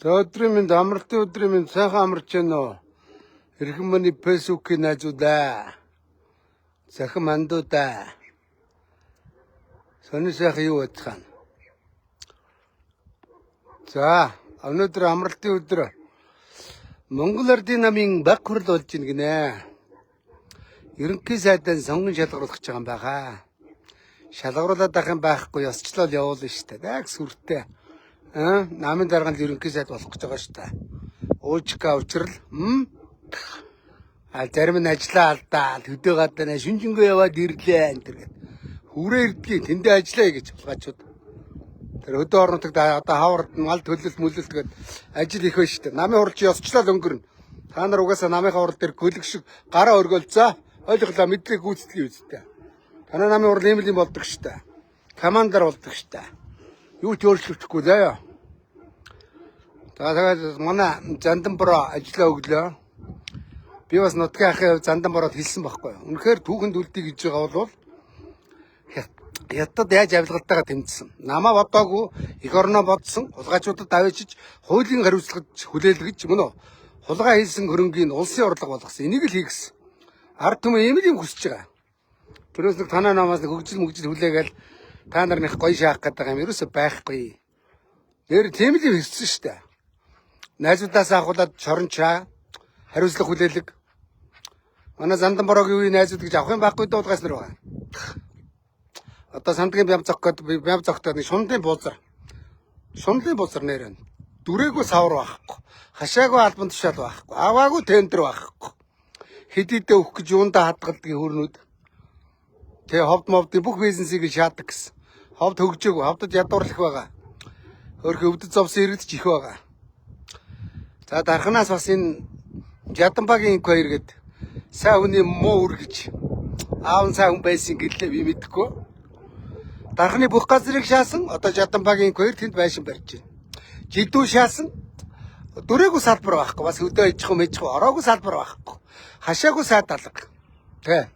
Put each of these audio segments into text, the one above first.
За өдрийн минь амралтын өдрийн минь сайхан амарч байна уу? Эрхэм мөний фэйсбүүкийн найзуудаа. Захин мандуудаа. Сони сайхан юу бодох юм? За, өнөөдөр амралтын өдөр Монгол Ардын намын баг хурал болж ийн гинэ. Ерөнхий сайдын сонгон шалгаруулах гэж байгаа юм байгаа. Шалгаруулаад байх юм байхгүй ёсчлол явуулна штэ. Яг сүртэй. Намын дарганд ерөнхий сайд болох гэж байгаа штэ. Уужка учрал. Зарим нь ажиллаа алдаад хөдөө гадаа шүнжэнгөө яваад ирлээ энэ төр гэд. Хүрээ ирдгийг тэндээ ажиллая гэж булгаачууд. Тэр хөдөө орнотод одоо хавард мал төлөлт мүлэлт гэд ажил их байна штэ. Намын хуралч ёсчлол өнгөрнө. Та нар угаасаа намын хурал дээр гөлөг шиг гараа өргөлцөө. Ойлголоо мэдлэг гүйцэтгэе үсттэй. Танай намын хурал ийм л юм болдог штэ. Командаар болдог штэ. Юу ч өөрчлөгдөхгүй заяа. Тэгээд манай зандан бороо ажиллаа өглөө. Би бас нутгийн ахын зандан бороод хэлсэн байхгүй юу. Үнэхээр түүхэнд үлдээ гэж байгаа бол хятад яаж авилгалтайгаа тэмцсэн. Намаа бодоогүй эх орноо бодсон. Хулгайчуудад авчиж хуулийн хариуцлагад хүлээлгэж мөн үү. Хулгай хийсэн хөрөнгийн улсын орлого болгосон. Энийг л хийгсэн. Ард түмэн ийм л юм хүсэж байгаа. Тэрээс нэг танаа намаас нэг хөгжил хүлээгээл та нарных гоё шаах гэдэг юм ерөөсөй байхгүй. Нэр тийм л юм хийсэн штэ. Найзуудаас авахулаад чорончаа хариуцлага хүлээлэг. Манай зандан бороогийн үеийн найзууд гэж авах юм байхгүй дуулгаас нар байгаа. Одоо сандгийн бям зогтоод нэг шунлын бузар. Шунлын бузар нэрэн. Дүрээгүй савар байхгүй. Хашаагүй албан тушаал байхгүй. Аваагүй тендер байхгүй. Хэдийдээ өгөх гэж юундаа хадгалдгийг хөрнүүд. Тэгээ ховд мовдын бүх бизнесийг шаадаг гэсэн. Ховд хөгжөөгүй, ховдод ядуурлах байгаа. Өөрхөн өвдөд зовсон иргэдч их байгаа. За дарханаас бас энэ Жаданбагийн хоёр гээд сайн хүний муу үргэж аав нь сайн хүн байсан гэрлээ би мэдэхгүй. Дарханы бүх газрыг шаасан одоо Жаданбагийн хоёр тэнд байшин барьж байна. Жидүү шаасан дөрөөгүй салбар байхгүй бас өдөө ижих юм ороогүй салбар байхгүй. Хашаагүй сайд алга. Тэ.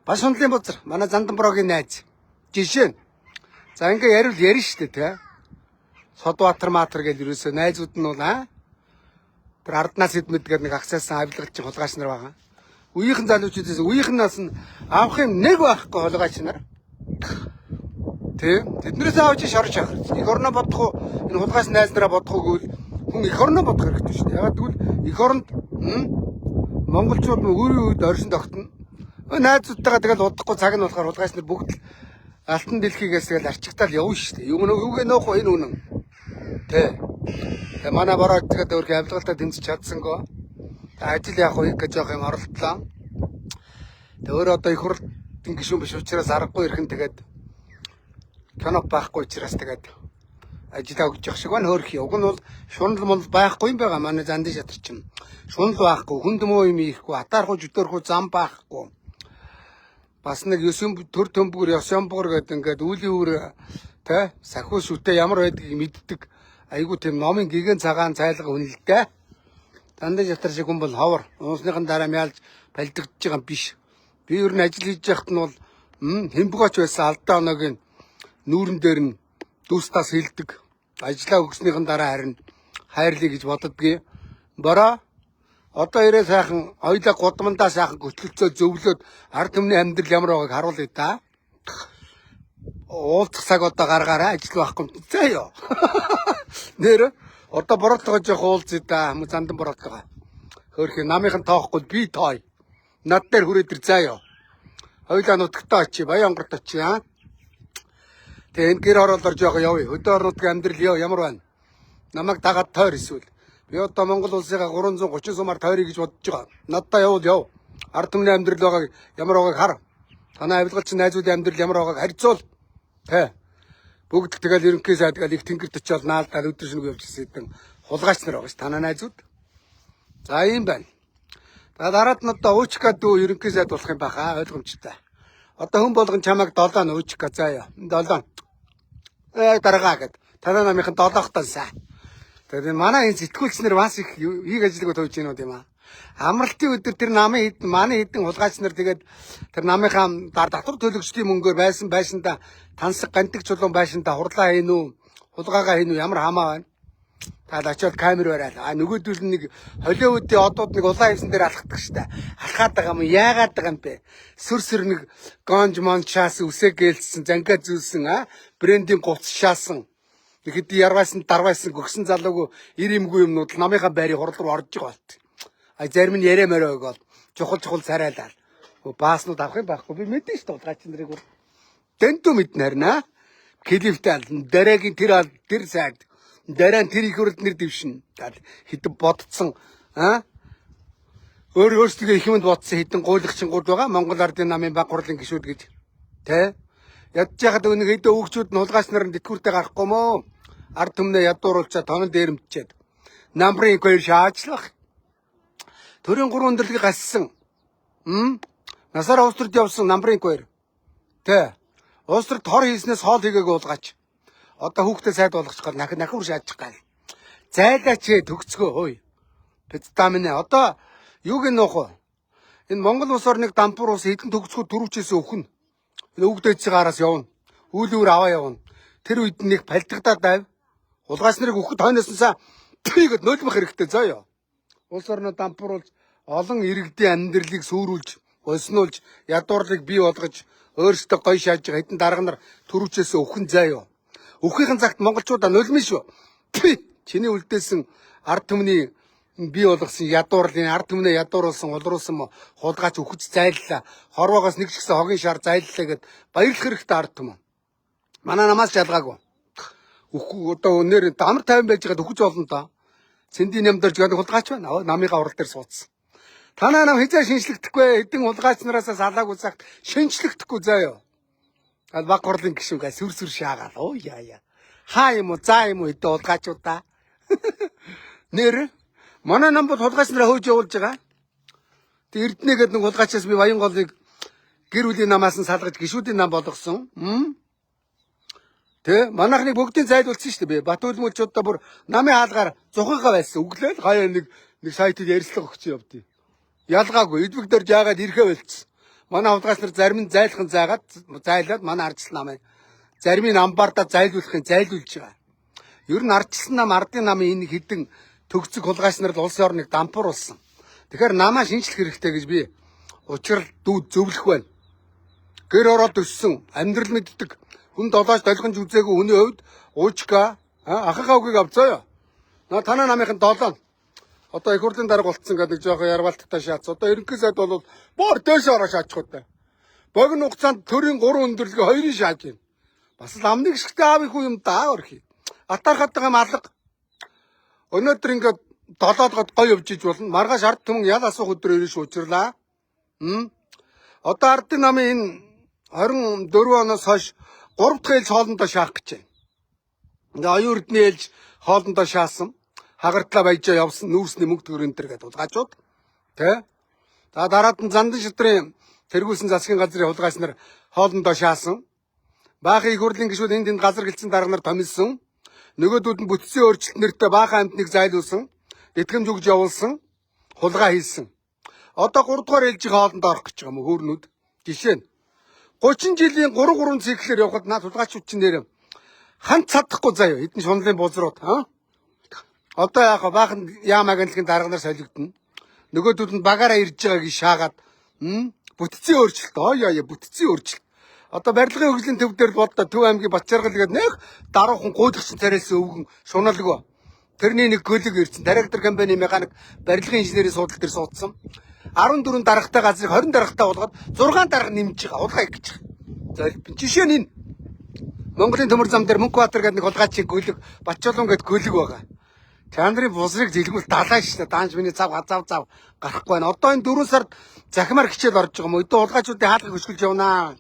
Бас шунлын бузар манай зандан бороогийн найз. Жишээ нь. За ингээ ярил ярина штэ тэ. Содбаатар маатар гэж юусоо найзууд нь бол тэр арднаас эдмэд гэдэг нэг аксаасан авилгалч хулгайч нар байгаа. Үеийнхэн залуучуудаас үеийнхнээс нь авах юм нэг байхгүй хулгайч нар. Тэ. Тэднээс авч шорж явах. Эх орноо бодох уу энэ хулгайч найз нараа бодох уу гэвэл хүн эх орноо бодох хэрэгтэй шүү дээ. Ягаад гэвэл эх оронд монголчууд өөрийн үед оршин тогтно. Найзуудтайгаа тэгэл удахгүй цаг нь болохоор хулгайч нар бүгд алтан дэлхийгээс тэгэл арчигтаал явна шүү дээ. Юугээ нөөх энэ үнэн. Тэ. Тэгээ манай бороо тэгээд өөрхий авилгалтаа тэмцэж чадсангүй. Ажил яах вэ гэж жоох юм оролдлоо. Тэгээ өөрөө одоо их хурлын гишүүн биш учраас аргагүй ирхэн тэгээд кино байхгүй учраас тэгээд ажиллаа өгч явах шиг байна хөөрхий. Уг нь бол шунал мол байхгүй юм байгаа манай зандын шатар чинь. Шунал байхгүй, хүнд муу юм ихгүй, атаархуу жүдөрхүү зам байхгүй. Бас нэг төр төмбөр ёсомбор гэдэг ингээд үүлийн үр тэ сахиу шүтээ ямар байдгийг мэддэг. Айгу тийм номын гигэн цагаан цайлга үнэлдэ. Дандаа шатар шиг хүн бол ховор. Уусныхан дараа мялж балдагдж байгаа юм биш. Би ер нь ажил хийж яхад нь бол хэмбгооч байсан алдаа оногийн нүүрэн дээр нь дүүстас хилдэг. Ажлаа өгснийхэн дараа харин хайрлаа гэж боддгийг. Бороо одоо ирээ сайхан ойлоо гудамдаа сайхан гөтлөлцөө зөвлөөд ард түмний амьдрал ямар байгааг харуулъя да. Уулзах цаг одоо гаргаараа ажил байхгүй. За ёо. Нэр одоо бороотойгоо жоох уулзъя да. Зандан бороотойгоо. Хөөрхий намынхан тоохгүй би тоо. Над дээр хүрээд ир заа ёо. Хоёлаа нутагтаа очие, баян онгорт очие аа. Тэгээ энэ гэр ороолоор жоох явъя. Хөдөө орнуудын амьдрал ёо ямар байна? Намайг дагаад тойр эсвэл. Би одоо Монгол улсыгаа 330 сумаар тойрё гэж бодож байгаа. Надтай явуул яв. Ард түмний амьдрал байгааг ямар байгааг хар. Танай авилгалч найзуудын амьдрал ямар байгааг харьцуул. Тэ. Бүгд тэгэл ерөнхий сайд тэгэл их тэнгэрт очиод наалдаад өдөр шөнөгүй явж ирсэн хулгайч нар байгаа ш. Танай найзууд. За ийм байна. Дараад нь одоо уучка дүү ерөнхий сайд болох юм баха ойлгомжтой. Одоо хүн болгон чамайг 7 уучка заяа. 7. Дараагаа гэд. Танай намынхан 7-охтой сайн. Тэгээд манай энэ сэтгүүлчнэр бас их хийх ажлыг төвж гинүүд юм аа. Амралтын өдөр тэр намын манай хэдэн хулгайч нар тэгээд тэр намынхаа татвар төлөгчдийн мөнгөөр байшинда тансаг гантик чулуун байшинда хурлаа хийн үү, хулгайгаа хийн үү ямар хамаа байна. Та очиод камер бараал. Нөгөөдөл нэг Холливуудын одууд нэг улаан хивсэн дээр алхахдаг штэ. Алхаад байгаа юм яагаад байгаа юм бэ? Сүр нэг гонж мончаас үсээ гэлцсэн, зангаа зүүлсэн, брендинг гуц шаасан. Тэгэхэд яргайсан, дарвайсан гөгсөн залууг ирэмгүй юмнууд намынхаа байрыг хурал руу орж байгаа болт. Зарим нь ярэ мөрөөг бол чухал царайлаа. Бааснууд авах юм байхгүй. Би мэдэн штэ улгаач нарыг бол. Дэнтүү мэднэ харина. Клифтэй дараагийн тэр сайд дараа нь тэр их хурд нэр дэвшин. Хитэн бодцсон өөрсдөө их юмд бодсон хитэн гуйлагчингууд байгаа Монгол Ардын намын баг хурлын гишүүд гэж. Тэ? Ядж яхад өнөг хэдэн өгчүүд нь улгаач нар нь тэтгэвртэй гарахгүй мó. Ард түмнээ ядууруулчаа тонон дээрэмтчихэд. Намрын хоёр шаачлах. Төрийн 3 өндөрлөгийг гассан. Насаар уустрд явсан намрын хоёр. Тэ. Уустрд хор хийснээс хоол хийгээгүй улгаач. Одоо хүүхдээ сайд болгочих гал нахин шаачих гал. Зайлаач төгцгөө хөөе. Пицтаминэ одоо юуг нөх вэ? Энэ Монгол улс орныг дампуур ус хэдэн төгцгөө төрөвчөөс өхнө. Энэ өвгдөөж байгаараас явна. Үйлүүр аваа явна. Тэр үед нэг пальтагдаад байв. Улгаач нарыг өгөхөд хойноосоо тэгэд нойлмох хэрэгтэй заяа. Улс орноо дампууруулж олон иргэдийн амьдралыг сүрүүлж, өснүүлж, ядуурлыг бий болгож өөрсдөө гоё шааж байгаа хэдэн дарга нар төрөвчөөс өхөн заяа. Өххийн цагт монголчуудаа нулимын шүү. Чиний үлдээсэн ард түмний бий болгосон ядуурлын ард түмнээ ядууруулсан улруулсан хулгайч өхөж зайллаа. Хорвоогоос нэг ч гэсэн хогийн шар зайллаа гэд баярлах хэрэгтэй ард түмэн. Манай намаас шалгаагүй. Одоо өнөр амар тайван байж байгаад өхөж болно та. Цэндийн нэмдэрж гэдэг хулгайч байна. Намынхаа урал дээр суудсан. Танаа нам хизээ шинжлэхдэггүй хэдэн хулгайч нараас салаагүй цагт шинжлэхдэггүй заяа. Баг хурлын гишүүгээ сүр шаагаал. Оо яа. Хаа юм уу, заа юм уу хэдэн улгаачуудаа. Нэр манай нам бол хулгайч нараа хөөж явуулж байгаа. Тэг Эрдэнэгээд нэг хулгайчаас би Баян голыг гэр бүлийн намаас нь салгаж гишүүдийн нам болгосон. Тэ манайхныг бүгдийг зайлуулсан шүү дээ. Батүлмөлчүүдээ бүр намын хаалгаар зухигаа байсан. Өглөөл гаяа нэг сайтад ярилцлага өгч явдیں۔ Ялгаагүй эдвэг дээр жаагаад ирэхэ байлцсан. Манай хулгайч нар зарим нь зайлахын зайлаад манай ардчил намын зарим нь амбаардаа зайлуулахын зайлуулж байгаа. Ер нь ардчилсан нам ардын намын энэ хідэн төгцөг хулгайч нар улсын орныг дампууруулсан. Тэгэхээр намаа шинжлэх хэрэгтэй гэж би учрал дүүд зөвлөх байна. Гэр ороод өссөн амьдрал мэддэг хүн долоож долгонж үзээгүй хүний хувьд уужка ахыхаа үгийг авцаая. Танаа намынхын долоо. Одоо их хурлын дарга болцсон гэдэг жоохоо ярвалттай шаац. Одоо ерөнхий сайд бол боор дээш ороо шаачих удаа. Богино хугацаанд төрийн 3 өндөрлөгийг 2-ын шааж байна. Бас л амны гიშгтэй аав их юм даа өрхий. Атархаад байгаа малга. Өнөөдөр ингээд долоодгод гой явж иж болно. Маргааш ард түмэн ял асуух өдөр ирэх учрлаа. Одоо ардын намын энэ 24 оноос хойш 3 дахь ээлж хоолндоо шаах гэж байна. Ингээ оюун эрдний ээлж хоолндоо шаасан. Хагартлаа баяжаа явсан нүүрсний мөнгө төгөр энэ төр гэдэг улгаачууд. Тэ? За дараад нь Зандан шидрийн тэргүүлсэн засгийн газрын хулгайч нар хоолндоо шаасан. Баахан их хурлын гишүүд энд газар гэлцэн дарга нар томилсон. Нөгөөдүүд нь бүтцийн өөрчлөлт нэртэй баахан амтныг зайлуулсан. Итгэмж өгж явуулсан. Хулгай хийсэн. Одоо 3 дугаар ээлжийн хоолндоо орох гэж байгаа юм хөөрнүүд. Жишээ нь 30 жилийн 3 циклээр явхад наад хулгайчууд чинь нэр ханц цадахгүй заяа хэдэн шунлын бузрууд Одоо яг баахан яамаг анлгийн дарга нар солигдно. Нөгөөдүүд нь багаараа ирж байгааг шаагаад бүтцийн өөрчлөлт бүтцийн өөрчлөлт. Одоо барилгын хөгжлийн төв дээр бол Төв аймгийн Батчаргал гэдэг нэг даруухан гуйлагч царайсан өвгөн шуналгүй. Тэрний нэг гөлөг ирсэн. Директор компани механик барилгын инженерийн суудлал дээр суудсан. 14 даргатай газрыг 20 даргатай болгоод 6 дарга нэмж байгаа. Улгай гэж. За жишээ нь энэ Монголын төмөр зам дээр Мөнхбаатар гэдэг нэг хулгайчийн гөлөг Батчуулан гэдэг гөлөг байгаа. Чандрын бусрыг зэлгүүл далаа шүү дээ. Даанч миний зав гарахгүй байна. Одоо энэ 4 сард захимаар хичээл орж байгаа юм. Өдөө улгайчуудын хаалгыг хөшгөлж явнаа.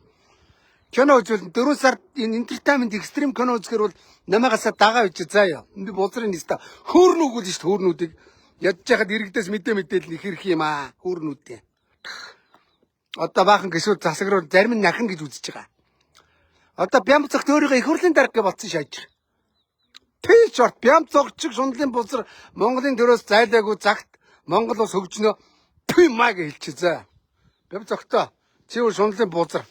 Кино үзвэл 4 сард энэ entertainment extreme кино үзэхэр бол намаагасаа дагаа бич заяа. Энэ бузрын нэстэ хөөрнүүгөл шүү дээ. Хөөрнүүдийг ядж яхад иргэдээс мэдээлэл их ирэх юм аа. Хөөрнүүдээ. Одоо баахан гişүүд засагруул зарим нь нахин гэж үзэж байгаа. Одоо Бямцагт өөрийгөө их хурлын дарга гэж бодсон шааж байгаа. Тэ шорт Бямцагчиг шунлын бузар Монголын төрөөс зайлаагүй цагт Монгол ус хөгжнөө маг хэлчихээ. Бямцагтаа чи шунлын бузар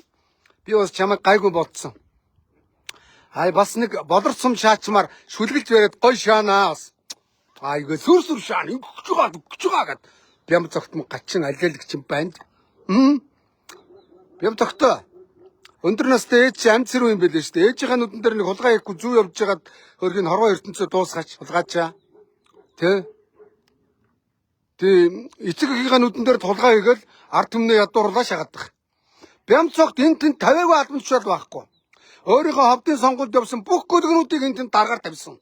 би бас чамайг гайгүй бодсон. Бас нэг болор сум шаачмаар шүлгэлж бариад гой шаанаа бас. 이거 сүр шаан өгч байгаа гэд бям цогтм гачин алиалагч юм байна. Бям цогтой. Өндөр настай ээж амц хэрүү юм байлээ шүү дээ. Ээжийнхээ нүдэн дээр нэг хулгай хийхгүй зүү явж байгаад хөргийн хорвоо ертөнцөө дуусгаач хулгаачаа. Тэ эцэг эхийнхээ нүдэн дээр хулгай хийгээл ард түмнээ ядуурлаа шагаадах. Бям цогт энэ тэнд тавиагүй алмч бол байхгүй. Өөрийнхөө ховдын сонгуульд явсан бүх гөлгнүүдийг энэ тэнд даргаар тавьсан.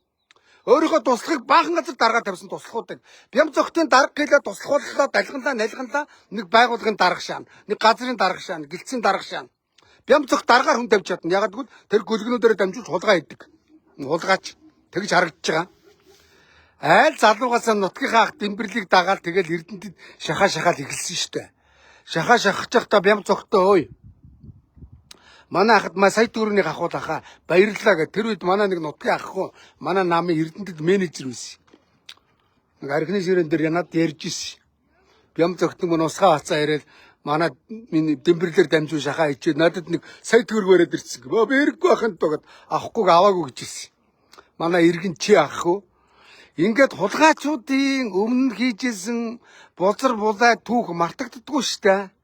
Өөрийнхөө туслахыг баахан газар даргаар тавьсан туслахуудыг бям цогтын дарга гэлээ туслахууллаа, далганлаа, найлганлаа, нэг байгууллагын дарга шаана, нэг газрын дарга шаана, гэлцийн дарга шаана. Бям цогт даргаар хүн тавьж чадна. Ягаад гэвэл тэр гөлгнүүдээр дамжуулж хулгай хийдэг. Хулгаач тэгж харагдаж байгаа. Айл залуугаас нутгийнхаа ах дэмбэрлийг дагаад тэгэл эрдэнэтэд шахаад эхэлсэн штэ. Шахаж явахдаа бям цогтой ой. Манай ахад сая төгрөгийг ахуулахаа баярлалаа гэ. Тэр үед манай нэг нутгийн ахгүй манай намын эрдэнэтэд менежер байсан. Нэг архины ширээн дээр янаад ярьж ирсэн. Бям цогтон мөн усгаа хацаа яриад манай дэмбэрлэр дамжуун шахаа ичээд надад нэг сая төгрөг өрөөд ирсэн. Би хэрэггүй ахын тугаад авахгүйг аваагүй гэж хэлсэн. Манай иргэн чи ахгүй. Ингээд хулгайчуудын өмнө хийжсэн бузар булай түүх мартагддаггүй штэ.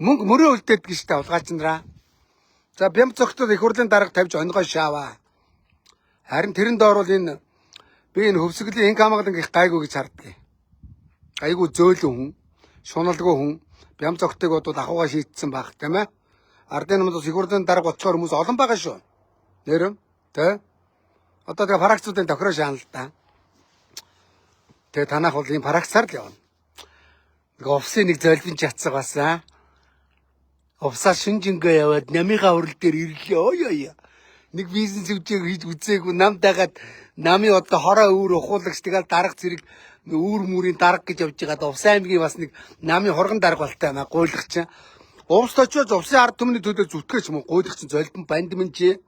Мөнгө мөрөө үлдээдэг штэ хулгайчнараа. За бям цогтод их хурлын дарга тавьж онгой шааваа. Харин тэрэн доор бол энэ би энэ хөвсгөлийн инк хамгаалан гих гайгүй гэж харддаг. Гайгүй зөөлөн хүн, шуналгүй хүн бям цогтыг бодвол ахуйгаа шийтсэн баг тийм ээ. Ардын намд их хурлын дарга очихоор хүмүүс олон байгаа шүү. Нэрм тэ. Одоо тэгээ парагцуудын тохироо шаана л да. Тэгээ танах бол ийм парагцаар л явна. Нэг офсын нэг золбин чатсаг басан. Овсаа шинжингээ яваад намынхаа хурал дээр ирлээ. Ой. Нэг бизнес үжээг хийж үзээгүй нам дагаад намын одоо хороо үүр ухуулагч тэгэл дарга зэрэг үүр мүрийн дарга гэж явж байгаад Увс аймгийн бас нэг намын хоргон дарга болтой байна. Гуйлагч. Увс очиж Увсын ард түмний төлөө зүтгэж юм гуйлагч золбин бандмын чи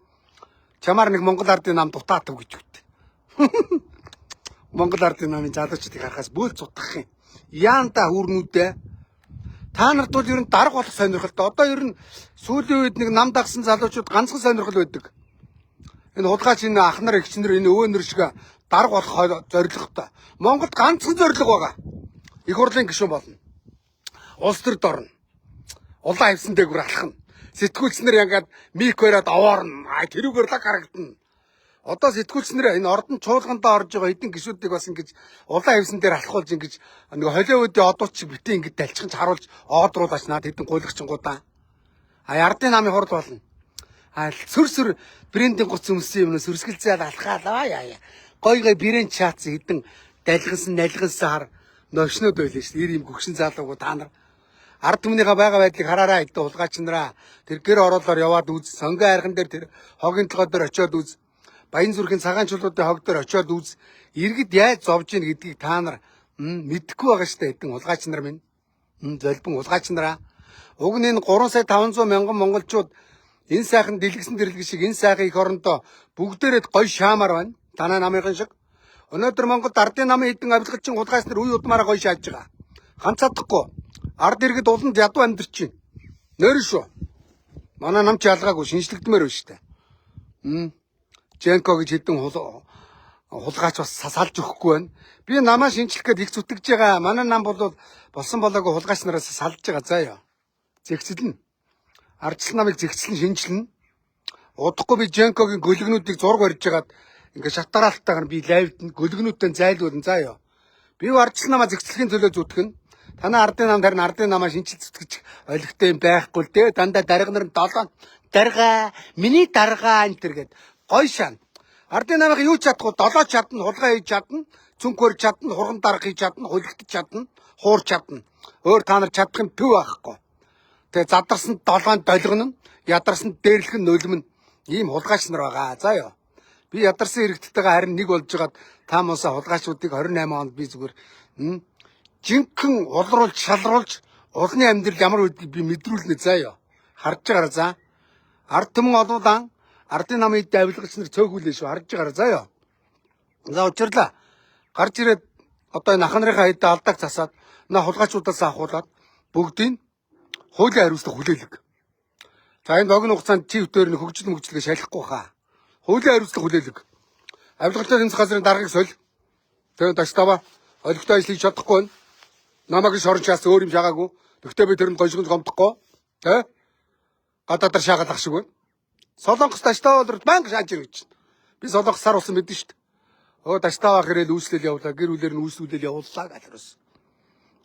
чамаар нэг Монгол ардын нам дутаатав гэж үт. Монгол ардын намын залуучдыг харахаас бөөл цутгах юм. Яанта хүрнүүдээ та нарт бол ер нь дарга болох сонирхолтой. Одоо ер нь сүүлийн үед нэг нам дагсан залуучууд ганцхан сонирхол байдаг. Энэ хулгайч энэ ах нар эгч нар энэ өвөө нар шиг дарга болох зорилготой. Монголд ганцхан зорилго байгаа. Их хурлын гишүүн болно. Улс төр дорно. Улаан хевсэн дээгүүр алхна. Сэтгүүлчнэр ягаад мик бариад овоорно. Тэрүүгээр лаг харагдана. Одоо сэтгүүлчнэр энэ ордон чуулгандаа орж байгаа эдэн гişүүдийг бас ингэж улаан хевсэн дээр алхуулж ингэж нэг холиодын одууч битээ ингэж далчхан харуулж оодруулаач наад эдэн гуйлагчингуудаа. Ардын намын хурд болно. Сүр брендинг гоц өмсөн юм сүрсгэлзээд алхаалаа яа. Гой брэнд чац эдэн далгасан налгасан хар ношнод байлаа шүү. Ир юм гөгшин залуугуу та нар ард түмнийхээ байгаа байдлыг хараараа эдэн хулгайчнараа тэр гэр ороолоор яваад үз. Сонгон айрхан дээр тэр хогийн толгой дээр очиод үз. Баян зүрхийн цагаан чулуудын хог дээр очиод үз. Иргэд яаж зовж ийн гэдгийг та нар мэдэхгүй байгаа штэ эдэн хулгайч нар минь. Золбин хулгайч нараа. Уг нь энэ 3 сая 500 мянган монголчууд энэ сайхан дэлгэсэн дэрлэг шиг энэ сайхан их орондоо бүгдээрээ гоё шаамаар байна. Танай намынхан шиг. Өнөөдөр Монголд ардын намын эдэн авилгачин хулгайч нар үе удмаараа гоё шааж байгаа. Ганцаадахгүй. Ард иргэд уланд ядуу амьдарч байна. Нэр шүү. Манай нам ч ялгаагүй шинжлэгдмээр байна штэ. Женко гэж хэдэн хулгайч бас салж өгөхгүй байна. Би намаа шинжлэх гээд их зүтгэж байгаа. Манай нам бол болсон болоогүй хулгайч нараас салж байгаа. За ёо. Зэгцэлнэ. Ардчил намыг зэгцэлэн шинжлэн. Удахгүй би Женкогийн гөлгнүүдийг зураг барьж хагаад ингээ шатараалтайгаар би лайвд гөлгнүүдтэй зайлуулна. За ёо. Би ардчил намаа зэгцлэхийн төлөө зүтгэн. Танай ардын нам харин ардын намаа шинжил зүтгэж ойлгохтой юм байхгүй л дээ. Дандаа дарга нар 7 дарга, миний дарга энэ төр гээд гой шаан. Ардын намыг юу ч чадахгүй, долоо чадна, хулгай хийж чадна, цүнх хөрж чадна, хурган дарга хийж чадна, хулигдчих чадна, хуурч чадна. Өөр та нар чадах юм төв байхгүй. Тэгээ задарсанд долоон долгоно, ядарсанд дээрлэх нь нулимн. Ийм хулгайч нар байгаа. За ёо. Би ядарсан хэрэгттэйгээ харин нэг болж байгаад та мосоо хулгайчуудыг 28 онд би зүгээр жинхэнэ улруулж шалруулж улны амьдрал ямар байдгийг би мэдрүүлнэ. За ёо. Харж байгаараа за. Ард түмэн олуулан ардын намын давилгач нар цөөхүүлээ шүү. Харж байгаараа за ёо. За учирлаа. Гарч ирээд одоо энэ ах нарынхаа хэдэ алдааг засаад хулгайчуудаас авахуулаад бүгдийг хуулийн хариуцлага хүлээлэг. За энэ богино хугацаанд чи өтөр нь хөгжил мөгжлөгээ шалахгүй хаа. Хуулийн хариуцлага хүлээлэг. Авилгалтай тэмцэх газрын даргыг соль. Тэгээд тастава олигтой ажил хийж чадахгүй байна. Намайг шорон чаас өөр юм шагаагүй. Тэгтээ би тэрэнд гоншгонд гомдохгүй. Тэ? Гадаадаар шаагаад ах шиг байна. Солонгос тастава бол банк шааж ирэх гэж. Би солонгос сар болсон мэдэн шүү дээ. Тастава хэрэл үүслэл явуулаа. Гэр бүлээр нь үүслүүлэл явууллаа гэж ерөөс.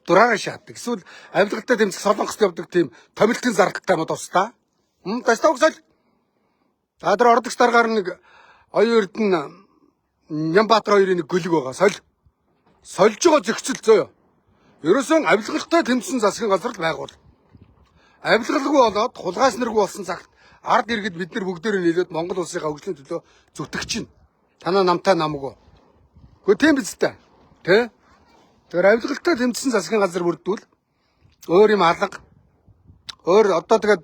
Дураараа шаадаг. Эсвэл авилгалтай тэмцэх солонгост явдаг тийм томилтын зардалтай мод устаа. Таставаг соль. Адр ордогч даргаар нэг оюун эрдэнэ Нямбатар хоёрын нэг гөлөг байгаа. Сольж байгаа зэгцэл зөөё. Ерөөсөн авилгалтай тэмцсэн засгийн газар л байгуул. Авилгалгүй болоод хулгайс нэргүй болсон цагт ард иргэд бид нар бүгдээрээ нийлээд Монгол улсынхаа хөгжлийн төлөө зүтгэж чинь. Танаа намтай намгүй. Гэхдээ тийм биз дээ. Тэ? Тэгэхээр авилгалтай тэмцсэн засгийн газар бүрдвэл өөр юм алга. Өөр одоо тэгээд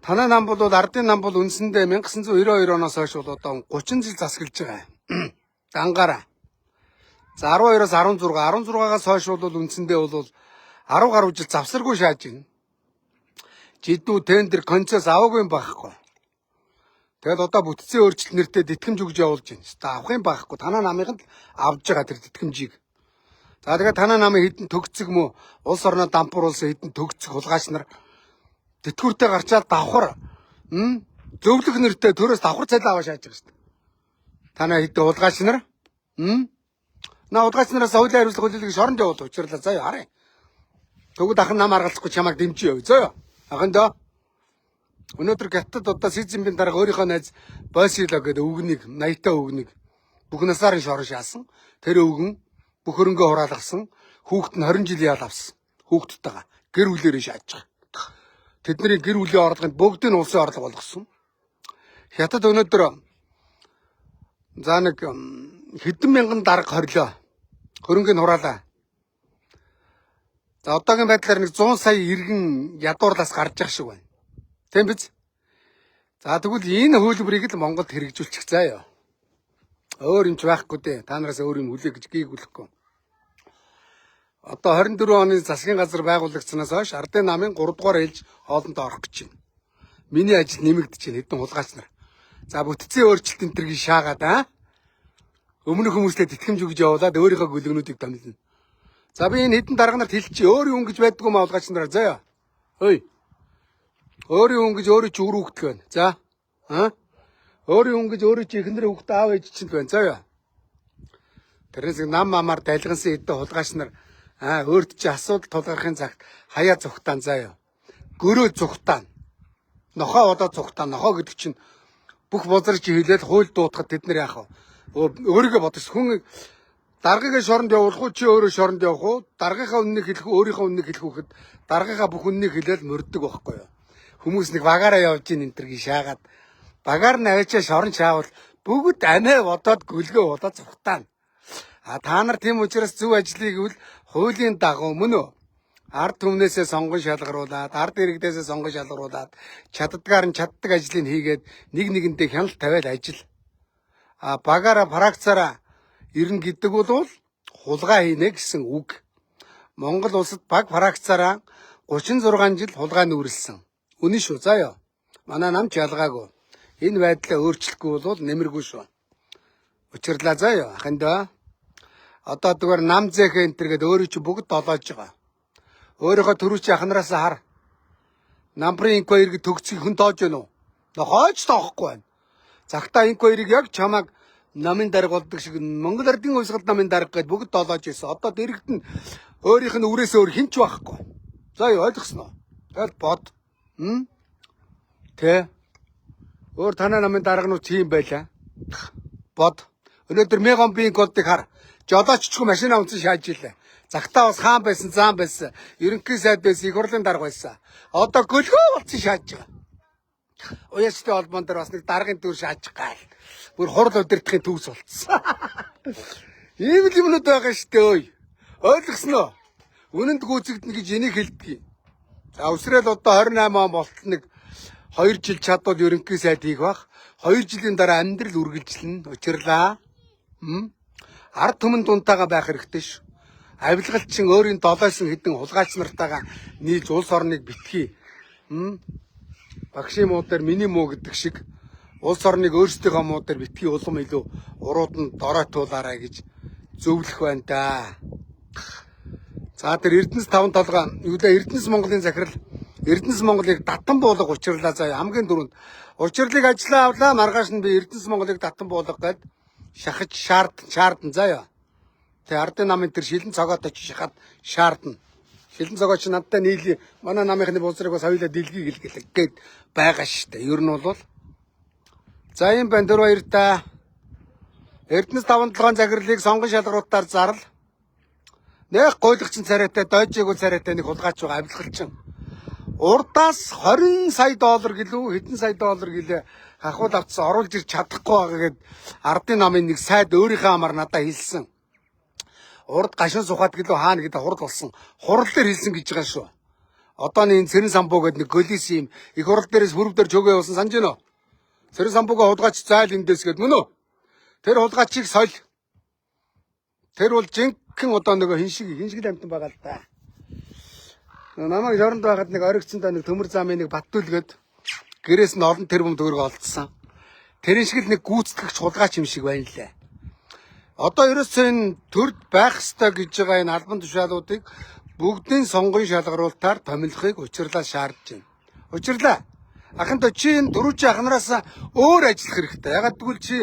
танаа нам бол ардын нам бол үндсэндээ 1992 оноос хойш бол одоо 30 жил засаглаж байгаа. Дангаараа. За 12-оос 16-аас хойш бол үндсэндээ бол 10 гаруй жил завсаргүй шааж байна. Жидүү тендер концесс аваагүй юм байхгүй. Тэгэл одоо бүтцийн өөрчлөлт нэртэй тэтгэмж өгж явуулж байна. Тэ авах юм байхгүй. Танаа намыг л авж байгаа тэр тэтгэмжийг. За тэгээд танаа намын хідэн төгцөг мө улс орноо дампууруулсан хідэн төгцөг хулгайч нар тэтгэвртэй гарчаад давхар зөвлөх нэртэй төрөөс давхар цалин аваа шааж байгаа шүү дээ. Танаа хідэн хулгайч нар хулгайч нараас хуулийн хариуцлага хүлээлгийг шоронд явуул учирлаа заяа харъя. Тэгвэл ахын нам аргалзахгүй чамайг дэмжиж явъя заяа. Ахандаа өнөөдөр гятад одоо Сизимбийн дарга өөрийнхөө найз Бойсило гэдэг өвгнийг 80-та өвгнийг бүх насарын шорон шаасан. Тэр өвгөн бүх хөрөнгөө хураалгасан. Хүүхэд нь 20 жилийн ял авсан. Хүүхэдтэйгээ гэр бүлээрээ шааж байгаа. Тэдний гэр бүлийн орлогыг бүгдийг нь улсын орлого болгосон. Хятад өнөөдөр за нэг хэдэн мянган дарга хорлоо. Хөрөнгөний хураалаа. За одоогийн байдлаар нэг 100 сая иргэн ядуурлаас гарч явах шиг байна. Тийм биз? За тэгвэл энэ хөлбөрийг л Монголд хэрэгжүүлчих заяа. Өөр юм ч байхгүй дээ. Та нараас өөр юм хүлээх гэж гүйгүүлэхгүй. Одоо 24 оны засгийн газар байгуулагдсанаас хойш ардын намын 3 дугаар ээлж хоолнд орох гэж байна. Миний ажил нэмэгдэж байна хэдэн хулгайч нар. За бүтцийн өөрчлөлт энэ төргийн шаагаад өмнөх хүмүүстээ тэтгэмж өгж явуулаад өөрийнхөө гөлгөнүүдийг томилно. За би энэ хэдэн дарга нарт хэлчихье. Өөр юм гэж байдгүй маа хулгайч нараа заяа. Хөөе. Өөр юм гэж өөрөө ч үр хөвгдөл байна. За. Өөр юм гэж өөрөө чи ихнэр хөвгт аав ээж чинь байна. Заяа. Тэрнээс нам мамаар дайлгансан хэдэн хулгайч нар өөрт чи асуудал тулгархын цагт хаяа зүхтаан заяа. Гөрөө зүхтаан. Нохоо одоо зүхтаан. Нохоо гэдэг чинь бүх бозрч хилээд хууль дуутахад тэд нар яах вэ? Өөрийгөө бодож хүн даргаыг шоронд явуулах уу чи өөрөө шоронд явах уу? Даргийнхаа үннийг хэлэх үү, өөрийнхөө үннийг хэлэх үхэд даргийнхаа бүх үннийг хэлээд мөрдөг байхгүй юу? Хүмүүс нэг багаараа явж ийн энэ төргийн шаагаад багаар нь авчаа шорон шаавал бүгд амиа бодоод гөлгөө удаа зүхтаана. Та нар тийм учраас зөв ажлыг үл хуулийн дагуу мөн үү? Ард түмнээсээ сонгон шалгаруулад, ард иргэдээсээ сонгон шалгаруулад, чаддгаар нь чаддаг ажлыг хийгээд нэг нэгэнтэй хяналт тавиад ажил. Багаараа фракцаараа ирнэ гэдэг бол хулгай хийнэ гэсэн үг. Монгол улсад баг фракцаараа 36 жил хулгай нүүрлсэн. Үнэн шүү заяа. Манай намч ялгаагүй. Энэ байдлаа өөрчлөхгүй бол нэмэргүй шүү. Учирлаа заяа. Ахандаа. Одоо зүгээр нам зэхэ энтергээд өөрөө чи бүгд долоож байгаа. Өөрийнхөө төрүүч ахнараас хар. Намбрын инко иргэд төгсгийг хэн тоож гэнэ үү? Нохойч тоохгүй байна. Цагтаа инко ирэг яг чамаг намын дарга болдог шиг Монгол ардын хувьсгалд намын дарга гэдээ бүгд долоож ирсэн. Одоо дэрэгт нь өөрийнх нь үрээс өөр хинч байхгүй. За ойлгосноо. Тэгэл бод. Тэ. Өөр танаа намын дарганууд тийм байлаа. Бод. Өнөөдөр меган голдыг хар. Жолооччгүй машина унсан шааж илээ. Загтаа бас хаан байсан, зам байсан. Ерөнхий сайд байсан, их хурлын дарга байсан. Одоо гөлгөө болцсон шааж байгаа. Уяастай холбоон дээр бас нэг даргын дүр шааж гал. Бүр хурал удирдахын төвс болцсон. Ийм л юмнууд байгаа штэ ой. Ойлгосноо. Үнэнд гүйцэгдэнэ гэж энийг хэлдэг. За өсрөөл одоо 28 он болтол нэг 2 жил чадвал ерөнхий сайд хийх бах. 2 жилийн дараа амьдрал үргэлжлэнэ. Учирлаа. Ард түмэн дунтаага байх хэрэгтэй ш. Авилгалчин өөрийн долоосон хідэн хулгайч нартайгаа нийлж улс орныг битгий. Багшийн муу дээр миний муу гэдэг шиг улс орныг өөрсдийнхөө муу дээр битгий улам илүү урууд нь доройтуулаарай гэж зөвлөх байна да. За тэр Эрдэнэс 5 толгой юу лээ Эрдэнэс Монголын захирал Эрдэнэс Монголыг татан буулга учирлаа заа хамгийн дөрөнд учирлыг ажиллаа авлаа маргааш нь би Эрдэнэс Монголыг татан буулга гээд шахаж шаардсан заа. Тэ ардын намын тэр шилэн цогоод очиж шахаад шаардна. Шилэн цогоо чи надтай нийлээ манай намынхны боловсрыг бас хоёулаа дэлгийг хэлгэлэг гээд байгаа штэ. Ер нь бол за юм байна дөр баяр та. Эрдэнэс 5 толгойн захирлыг сонгон шалгаруултаар зарлал. Нэг гуйлагчин царайтай дойжээгүй царайтай нэг хулгайч байгаа авилгалчин. Урдаас 20 сая доллар гэлөө хэдэн сая доллар гэлээ хахуул авцсан оруулж ирч чадахгүй байгаа гэд ардын намын нэг сайд өөрийнхөө амаар надад хэлсэн. Урд гашин сухад гэлөө хаана гэдэг хурд болсон. Хурал дээр хэлсэн гэж байгаа шүү. Одооны энэ Цэрэн самбуу гэдэг нэг голис юм их хурал дээрээс хөрөвдөр чөгөө явуулсан санаж байна уу? Цэрэн самбууга хулгайч зайл эндээс гээд мөн үү? Тэр хулгайчийг соёл. Тэр бол жинхэнэ одоо нэг хиншиг амтан байгаа л да. Намайг жоронд байгаад нэг оригцсондоо нэг төмөр замын нэг баттүүлгээд гэрээс нь олон тэрбум төгрөг олдсон. Тэрэн шиг л нэг гүйцэтгэгч хулгайч юм шиг байна лээ. Одоо ерөөсөө энэ төрд байх ёстой гэж байгаа энэ албан тушаалуудыг бүгдийн сонгон шалгаруултаар томилохыг учирлаа шаардж байна. Учирлаа. Ахантай чи энэ дөрвжин ахнараас өөр ажиллах хэрэгтэй. Ягаад гэвэл чи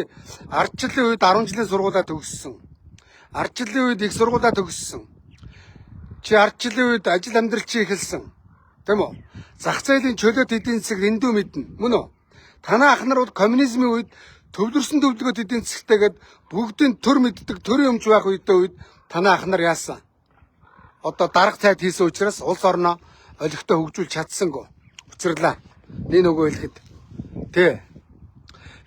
ардчлалын үед 10 жилийн сургуулаа төгссөн. Ардчлалын үед их сургуулаа төгссөн. Чи ардчлалын үед ажил амьдрал чи эхэлсэн. Тэм үү? Зах зээлийн чөлөөт эдийн засаг эндүү мэднэ. Мөн үү? Танаа ахнар бол коммунизмын үед төвлөрсөн төвлөгөөт эдийн засагтайгээд бүгдийн төр мэддэг төрийн өмч байх үед танаа ахнар яасан. Одоо дарга цайд хийсэн учраас улс орноо олигтой хөгжүүлж чадсангүй. Учирлаа. Нэг нөгөө хэлэхэд. Тэ.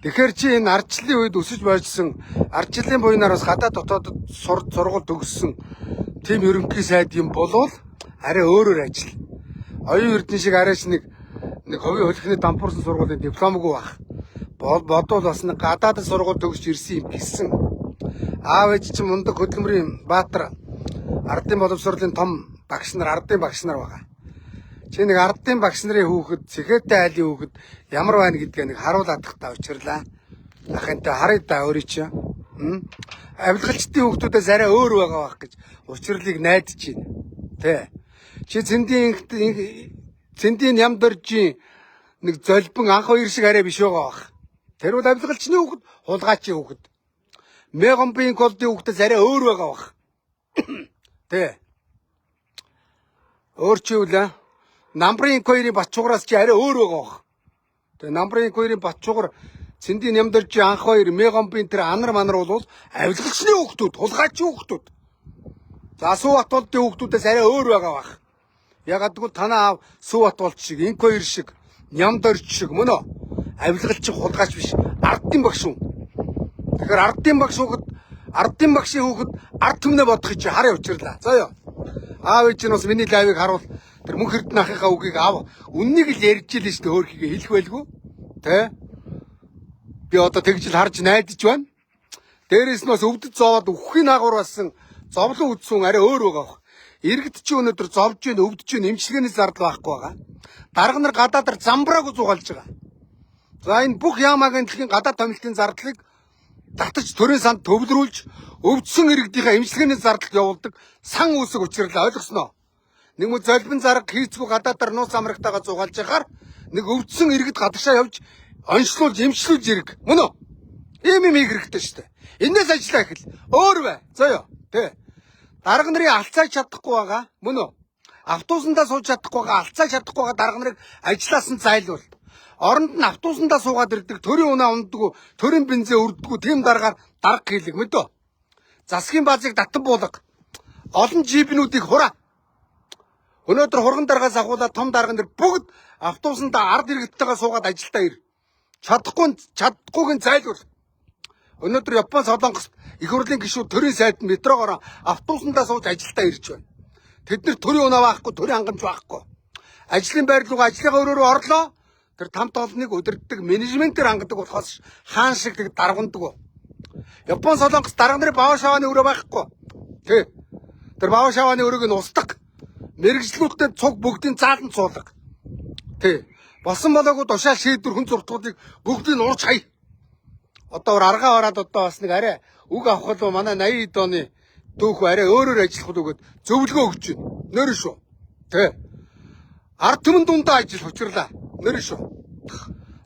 Тэгэхээр чи энэ ардчлалын үед өсөж бойжсэн ардчлалын буйнаар бас гадаад дотоод сургууль төгссөн тийм ерөнхий сайд юм болвол арай өөрөөр ажил. Оюун эрдэнэ шиг арайч нэг хувийн хөлхний дампуурсан сургуулийн дипломгүй байх. Бодвол бас нэг гадаад сургууль төгсөж ирсэн юм гисэн. Аав ээж чинь мундаг хөдөлмөрийн баатар ардын боловсролын том багш нар ардын багш нар байгаа. Чи нэг ардын багш нарын хүүхэд цэхэтэй айлын хүүхэд ямар байна гэдгээ нэг харуулах та учирлаа. Ахантай харъя да өөрөө чи. Авилгалчдын хүүхдүүдээс арай өөр байгаа байх гэж учирлыг найдаж байна. Тэ. Чи цэндийн ям доржийн нэг золбин анх хоёр шиг арай биш байгаа байх. Тэр бол авилгалчны хүүхэд, хулгайчийн хүүхэд. Мегомбын колдын хүүхдээс арай өөр байгаа байх. Тэ. Өөр чи үлээ. Намбрын хоёрын Батчугараас чи арай өөр байгаа байх. Тэгээ намбрын хоёрын Батчугар цэндийн нямдэрч анх хоёр Мегомбын тэр анар манар бол авилгалчны хүүхдүүд, хулгайчийн хүүхдүүд. За Сүбат болдын хүүхдүүдээс арай өөр байгаа байх. Ягаад гэвэл танаа аав Сүбат болч шиг, инх хоёр шиг, нямдэрч шиг мөн үү? Авилгалч хулгайч биш. Ардын багш шүү. Тэгэхээр ардын багшийн хүүхэд ард түмнээ бодохыг чи хараа учирлаа. За ёо. Аав ээж нь бас миний лайвыг харуул. Тэр мөнх эрдэнэ ахыхаа үгийг аав үннийг л ярьж илээ шүү дээ өөрхийгөө хэлэх байлгүй. Тэ? Би одоо тэгж л харж найдаж байна. Дээрээс нь бас өвдөж зовоод үхэхийн агуур болсон зовлон үдсэн арай өөр байгаа бох. Иргэд чи өнөөдөр зовж гин өвдөж гин эмчилгээний зардал байхгүй байгаа. Дарга нар гадаадаар замбрааг зугаалж байгаа. За энэ бүх яамаагийн дэлхийн гадаад томилтын зардлыг татаж төрийн санд төвлөрүүлж өвдсөн иргэдийнхээ эмчилгээний зардалд явуулдаг сан үүсэг учирлаа ойлгосноо. Нэг мө золбин зарга хийцгүй гадаадаар нууц амрагтайгаа зугаалж яхаар нэг өвдсөн иргэд гадагшаа явж онцлуулж эмчлүүлж ирэг. Мөн үү? Ийм хийх хэрэгтэй шүү дээ. Энээс ажиллаа их л өөр бай. За ёо. Тэ. Дарга нарын алцааж чадахгүй байгаа. Мөн үү? Автобусандаа сууж чадахгүй байгаа, алцааж чадахгүй байгаа дарга нарыг ажиллаас нь зайлуул. Оронд нь автобусандаа суугаад ирдэг, төрийн унаа унддаг, төрийн бензин өрддөг, тийм даргаар дарга хийлэг мэдөө. Засгийн баазыг татан буулга. Олон жипнүүдийг хураа. Өнөөдөр хурган даргаас ахуулаад том дарга нар бүгд автобусандаа ард иргэдтэйгээ суугаад ажилдаа ир. Чадахгүйг нь зайлуул. Өнөөдөр Япон Солонгос их хурлын гишүүд төрийн сайд метрогоор автобусандаа сууж ажилдаа ирж байна. Тэд нар төрийн унаа байхгүй, төрийн хангамж байхгүй. Ажлын байр руугаа ажлынхаа өрөөрөө орлоо. Тэр там толныг удирддаг менежментээр хангадаг болохоос хаан шиг тэг даргандаг. Япон Солонгос дарга нарын баава шавааны өрөө байхгүй. Тэ. Тэр баава шавааны өрөөг нь устдаг. Мэргэжлүүдтэй цуг бүгдийн заалан цуулга. Тэ. Болсон болоогүй тушаал шийдвэр хүн зуртгуудыг бүгдийг урж хай. Одоо аргаа ороод одоо бас нэг арай үг авах бол манай 80-д оны төөхөө арай өөрөөр ажиллах үгээд зөвлөгөө өгч байна. Нэр шүү. Тэ. Ард түмэн дундаа ажил учирлаа. Нэр шүү.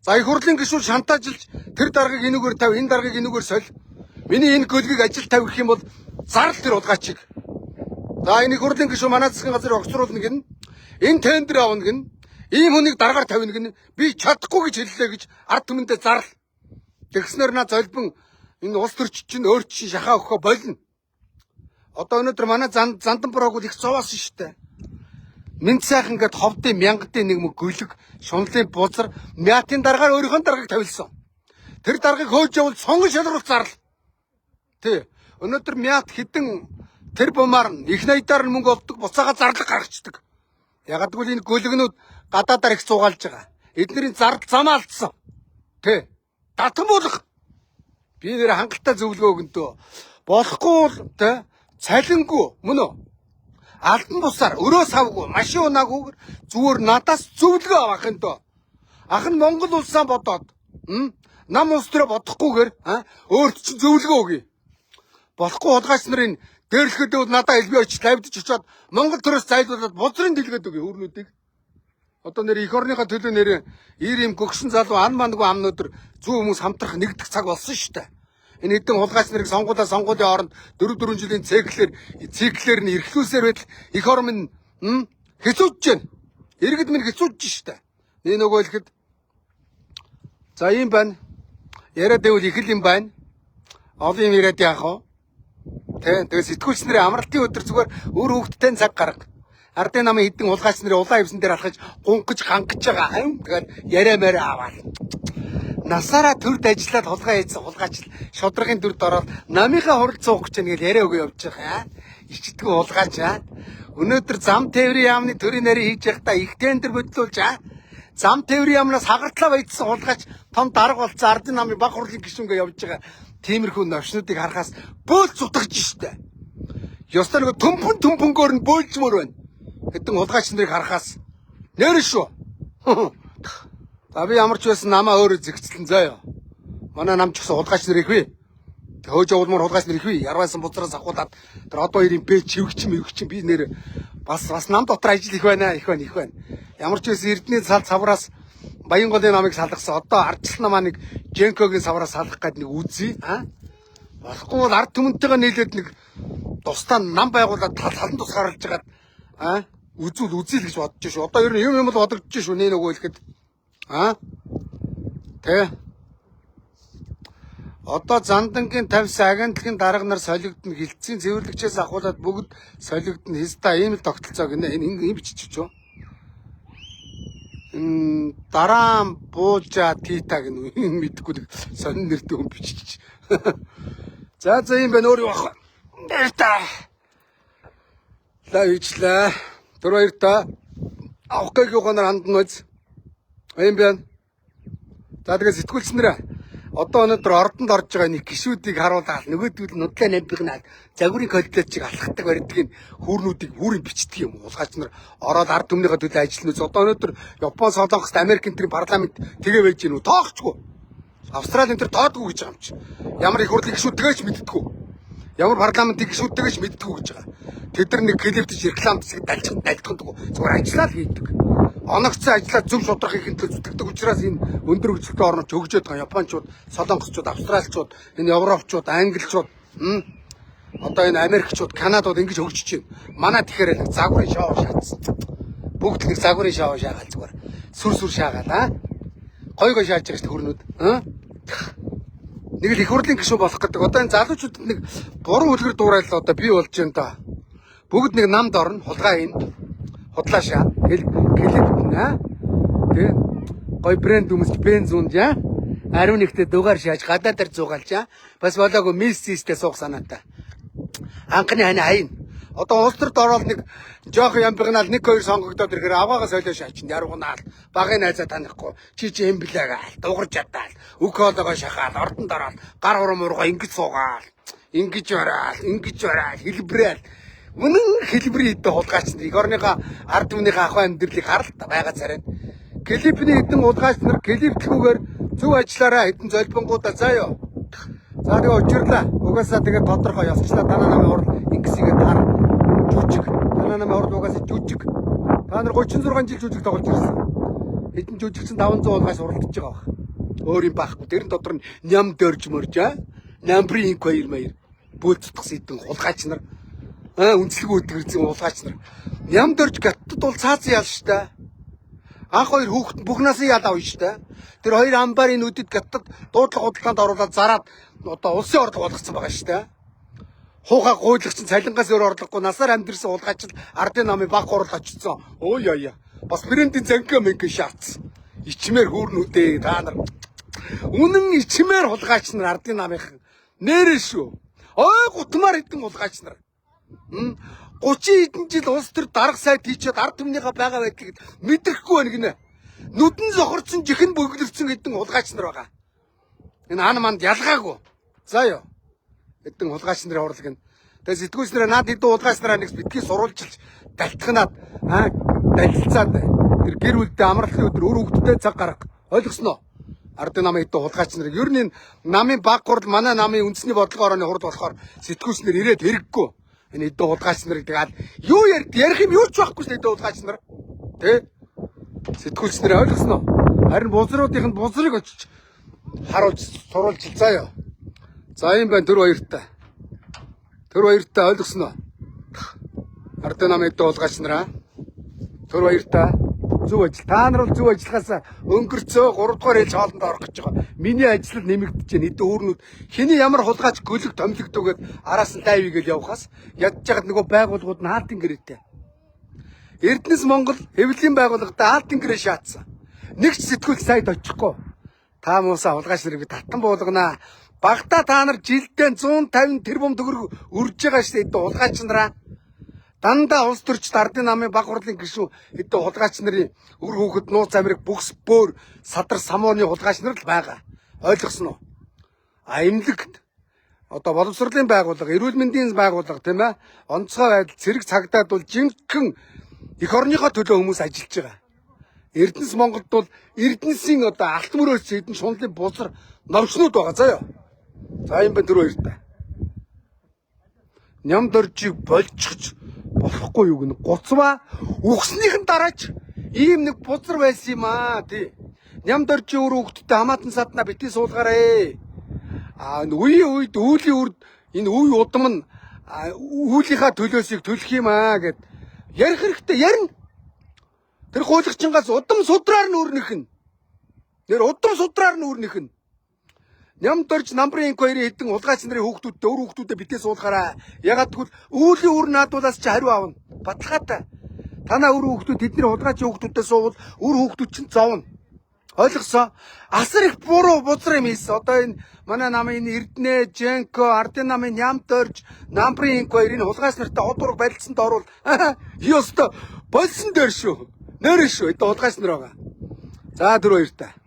За их хурлын гишүүн шантаажилж тэр даргаыг энүүгээр тавь, энэ даргаыг энүүгээр соль. Миний энэ гөлгийг ажил тавих юм бол зарл тэр удгаачиг. За энэ их хурлын гишүүн манай засгийн газрыг огцруулна гин. Энэ тендер авна гин. Ийм хүнийг дараагаар тавина гин. Би чадахгүй гэж хэллээ гэж ард түмэндээ зарл. Тэгснээр на золбон энэ улс төрч чинь өөрчлөн шахаа өгөхө болно. Одоо өнөөдөр манай зандан прогууд их зовоосон шүү дээ. Минь сайхан ингээд ховдын мянгатын нэг мөг гөлөг, шунлын бузар, мятын дараагаар өөрийнхөө даргаыг тавилсан. Тэр даргаыг хөөж явал сонгон шалруулах зарл. Тий. Өнөөдөр мят хідэн тэр бумаар их найдаар нь мөнгө олдог, буцаага зарлаг гаргацдаг. Ягдгүй энэ гөлөгнүүд гадаадаар их цугаалж байгаа. Эднэрийн зардал замаа алдсан. Тий. Татан болох. Би нэр хангалттай зөвлөгөө өгөнтөө. Болохгүй бол тий цалингүй мөн үү? Алдан бусаар өрөө савгүй, машин унаагүй зүгээр надаас зөвлөгөө авах юм доо. Ах нь Монгол улсаа бодоод нам улс төрө бодохгүйгээр өөрт чинь зөвлөгөө өгье. Болохгүй хулгайч нарын дээрлэхэд надаа элбий очиж тавьдаж очиод Монгол төрөөс зайлуулаад бузрын дэлгээд өгье өөрнүүдийг. Одоо нэр их орныхоо төлөө нэр ийм гөгшин залуу ан мандгүй амнуудэр зүү хүмүүс хамтрах нэгдэх цаг болсон шүү дээ. Энэ хэдэн хулгайч нарыг сонгуулийн оронд 4 жилийн циклээр нь эрхлүүлсээр байтал их орн минь хэцүүж байна. Иргэд минь хэцүүж штэ. Нэг нөгөө хэлэхэд за юм байна. Яриад байвал их л юм байна. Олон юм яриад яах вэ? Тэгээ сэтгүүлч нарын амралтын өдөр зүгээр өөр хөвгттэй цаг гарга. Ардын намын хэдэн хулгайч нарын улаан хевсэн дээр алхаж гунгаж хангаж байгаа. Тэгээд яриа мэрэ аваад. Насаараа төрд ажиллаад хулгай хийсэн хулгайч шудрагын дүрд ороод намынхаа хурал цуух гэж нэгээл яриа өгөө явж байгаа. Ичдэггүй хулгайч өнөөдөр зам тээврийн яамны төрийн нарийн хийж явахдаа их тендер бодлуулж зам тээврийн яамнаас хагартлаа баяжсан хулгайч том дарга болцсон ардын намын баг хурлын гишүүнгээ явж байгаа. Тиймэрхүү новшнуудыг харахаас бөөл зутагж штэ. Ёстой нэг төмпөнгөөр нь бөөлжмөр байна. Хэдэн хулгайч нарыг харахаас нэр шүү. За би ямар ч байсан намаа өөрөө зэгцлэн заяа. Манай нам ч гэсэн хулгайч нар их бий. Хөөж явуулмаар хулгайч нар их бий. Ярвайсан буцраас ахуулаад тэр одоо ирийн бэ чивгч би нэр бас нам дотор ажил их байна. Ямар ч байсан Эрдэнэ савраас Баянголын намыг салгасан. Одоо ардчлал намаа нэг Женкогийн савраас салгах гээд нэг үзье. Болохгүй бол ард түмэнтэйгээ нийлээд нэг тусдаа нам байгуулаад талан тус гаргалж хагаад үзье л гэж бодож шүү. Одоо ер нь юм л бодогдож шүү. Нэ нөгөө хэлэхэд Тэ. Одоо зандангийн 50 агентлагийн дарга нар солигдно хилцийн цэвэрлэгчээс ахуулаад бүгд солигдно хэвста ийм л тогтолцоо гинэ. Энэ биччихв. Дараа буужа тита гэнэ мэдхгүй сонин нэртэй хүн биччих. За ийм байна өөр юу ах. Баяртай. Лавичлаа. Тэр баяртай. Авахгүй юугаар хандна үз. Ийм байна. За тэгээ сэтгүүлч нэрэ одоо өнөөдөр ордонд орж байгаа нэг гişүүдийг харуулаад нөгөөдгөл нудлаа намбигнаад загварын коллежийг алхахдаг барьдгийн хүүрнүүдийг хүүрийн бичдэг юм. Улгаач нар ороод ард түмнийхээ төлөө ажиллана. Одоо өнөөдөр Япон, Солонгост, Америк энэ парламент тэгээ байж гинүү тоохчгүй. Австрали энэ тоодгүй гэж байгаа юм чи. Ямар их хурлын гişүүдтэйгэж мэддэггүй. Ямар парламентын гişүүдтэйгэж мэддэггүй гэж байгаа. Тэд нар нэг клиптж реклам засаг дайлтгандгүй. Зүгээр ажиллаад хийдэг. Оногцсон ажиллаад зөв шудрах хийх төлөө зүтгэдэг учраас энэ өндөр хөгжилтэй орнууд хөгжөөд байгаа. Япончууд, Солонгосчууд, Австраличууд, энэ Европчууд, Англичууд, одоо энэ Америкчууд, Канадууд ингэж хөгжиж байна. Манай тэгэхээр нэг загварын шоу шаацсан. Бүгд нэг загварын шоу шаагаал зүгээр. Сүр шаагаал гой шааж байгаа шүү хөрнүүд. Нэг л их хурлын гишүүн болох гэдэг. Одоо энэ залуучуудад нэг буруу үлгэр дуурайлал одоо бий болж байна да. Бүгд нэг намд орно, хулгай ийн. Худлаашаа Тэ гой брэнд өмсч бензунд ариун нэгтээ дугаар шааж гадаадаар зугаалж бас болоогүй миссистэй суух санаатай. Анхны хань одоо улс төрд ороод нэг жоох ямбигнаал 1-2 сонгогдоод ирэхээр аваагаас солио шаачна яруунаал багын найзаа танихгүй чи юм блээгаал дуурж ятаал үг хоолойгоо шахаал ордонд ороод гар урам ургаа ингэж суугаал ингэж бараал хэлбрээл үнэн хэлбэрийн хэдэн хулгайч нар эх орныхаа ард түмнийхээ ахуй амьдралыг харалт байгаа царай. Клипний хэдэн хулгайч нар клиплгүүгээр зөв ажиллаараа хэдэн золбонгуудаа заяа. За тэгээ учирлаа. Угаасаа тэгээ тодорхой ёсчлаа танаа намын хурал ингэсийгээ таар жүжиг. Танаа намын хурал угаасаа жүжиг. Та нар 36 жил жүжиг тоглож ирсэн. Хэдэн жүжигчин 500 улгаас уралдаж байгаа баг. Өөр юм байхгүй. Тэрэн дотор нь ням дөрж мөрж Намбрын 2 маяр бөөцтгс идэн хулгайч нар үнэлгүй өдгөрзэн улгайч нар ням дөрж гаттад бол цаазан яал штэ. Анх хоёр хүүхэд бүх насны ял авна штэ. Тэр хоёр амбарын нүдэд гаттад дуудлага худалдаанд оруулаад зараад одоо улсын орлого болгоцсон байгаа штэ. Хууга гуйлагч цалингаас өөр орлогогүй насаар амьдрсан улгайч ардын намын баг хурал очсон. Ой яя. Бас брендийн зангаа мэнгэ шаардсан. Ичмээр хүүрнүүдээ та нар. Үнэн ичмээр хулгайч нар ардын намынхан нэрээ шүү. Ой гутмаар идэн хулгайч нар. 30 хэдэн жил улс төр дарга сайд хийчихэд ард түмнийхээ байгаа байдлыг мэдрэхгүй байна гинэ. Нүдэн зохорцсон чихэн бөглөрсөн хэдэн хулгайч нар байгаа. Энэ ан манд ялгаагүй. За ёо. Хэдэн хулгайч нарын хурлаг нь. Тэгээ сэтгүүлч нараа наад хэдэн хулгайч нараа нэгс битгий сурвалжилж далтханаад далилцаад тэр гэр бүлдээ амралтын өдөр өр хөвгтдээ цаг гарга. Ойлгосноо? Ардын намын хэдэн хулгайч нарыг ер нь намын баг хурал манай намын үндэсний бодлогын орооны хурал болохоор сэтгүүлч нар ирээд хэрэггүй. Энэ хэдэн хулгайч нарыг тэгээд юу ярих юм юу ч байхгүй шүү дээ хэдэн хулгайч нар. Тэ? Сэтгүүлч нараа ойлгосноо? Харин бузруудын бузрыг очиж харуулж сурвалж заяа. За юм байна төр хоёртай. Төр хоёртай ойлгосноо? Ардын намын хэдэн хулгайч нараа. Төр хоёртай зөв ажил. Та нар бол зөв ажиллахаас өнгөрцөө 3 дугаар ээлж хоолнд орох гэж байгаа. Миний ажил нэмэгдэж байна. Эдэн хүүрнүүд хэний ямар хулгайч гөлөг томилогдгөөд араас нь дайвь гэж явахаас ядж жагаад нөгөө байгууллагууд нь хаалтын гэрээтэй. Эрдэнэс Монгол хэвлэлийн байгууллагатай хаалтын гэрээ шаацсан. Нэг ч сэтгүүлч сайд очихгүй. Та муусаа хулгайч нарыг татан буулгана. Багтаа та нар жилдээ 150 тэрбум төгрөг үрж байгаа шүү дээ эдэн хулгайч нараа. Дандаа улс төрчд ардын намын баг хурлын гишүүн хэдэн хулгайч нарын өр хүүхэд нууц амирыг бүкс бөөр садар самооны хулгайч нар л байгаа. Ойлгосноо? Имлэгт одоо боловсролын байгууллага, эрүүл мэндийн байгууллага тийм ээ. Онцгой байдал цэрэг цагдаад бол жинхэнэ эх орныхоо төлөө хүмүүс ажиллаж байгаа. Эрдэнэс Монголд бол Эрдэнэсийн одоо алт мөрөөс хэдэн шунлын бузар новчнууд байгаа заяа. За юм байна тэр хоёртай. Ням дөржиг болчихж болохгүй юу гэнэ. Гуцваа үхснийхэн дараач ийм нэг бузар байсан юм аа тий. Ням дөржи өөр хүүхдтэй хамаатан садна битгий суулгаарэ. Үеийн үед үүлийн үрд энэ үе удам нь үүлийнхаа төлөөсийг төлөх юм аа гэд ярих хэрэгтэй ярина. Тэр хуулагчингаас удам судраар нь өрнөх нь. Нэр удам судраар нь өрнөх нь. Ням дөрж Намбрын 2-ын хэдэн хулгайч нарын хүүхдүүдтэй өөр хүүхдүүдэд битээ суулгаараа. Ягаад гэвэл үүлийн үр наадуулаас ч хариу авна. Баталгаатай. Танаа өөр хүүхдүүд тэдний хулгайч хүүхдүүдтэй суувал өөр хүүхдүүд чинь зовно. Ойлгосоо? Асар их буруу бузар юм ийсэн. Одоо энэ манай намын Эрдэнэ, Женко, ардын намын Ням дөрж Намбрын 2-ын хулгайч нартай одург барилцсанд орвол ёстой болсон дээр шүү. Нэрэ шүү. Это хулгайч нар байгаа. За тэр хоёртай.